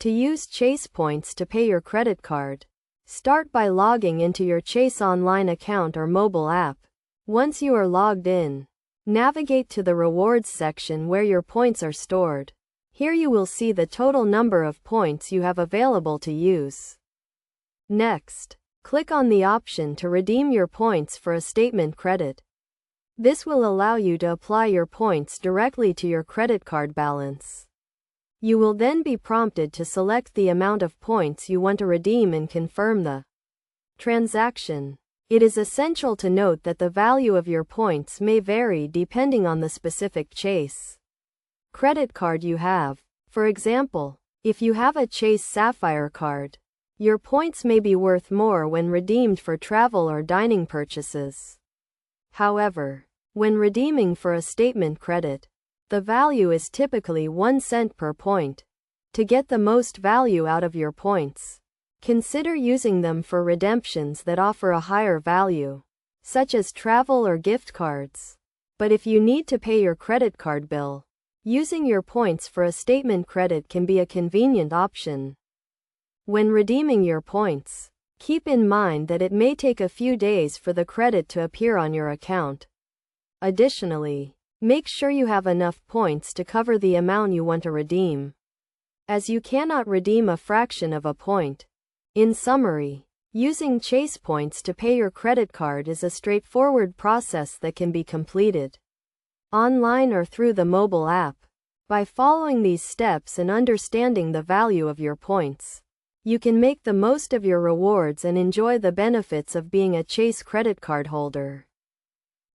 To use Chase points to pay your credit card, start by logging into your Chase online account or mobile app. Once you are logged in, navigate to the rewards section where your points are stored. Here you will see the total number of points you have available to use. Next, click on the option to redeem your points for a statement credit. This will allow you to apply your points directly to your credit card balance. You will then be prompted to select the amount of points you want to redeem and confirm the transaction. It is essential to note that the value of your points may vary depending on the specific Chase credit card you have. For example, if you have a Chase Sapphire card, your points may be worth more when redeemed for travel or dining purchases. However, when redeeming for a statement credit, the value is typically 1 cent per point. To get the most value out of your points, consider using them for redemptions that offer a higher value, such as travel or gift cards. But if you need to pay your credit card bill, using your points for a statement credit can be a convenient option. When redeeming your points, keep in mind that it may take a few days for the credit to appear on your account. Additionally, make sure you have enough points to cover the amount you want to redeem, as you cannot redeem a fraction of a point. In summary, using Chase points to pay your credit card is a straightforward process that can be completed online or through the mobile app. By following these steps and understanding the value of your points, you can make the most of your rewards and enjoy the benefits of being a Chase credit card holder.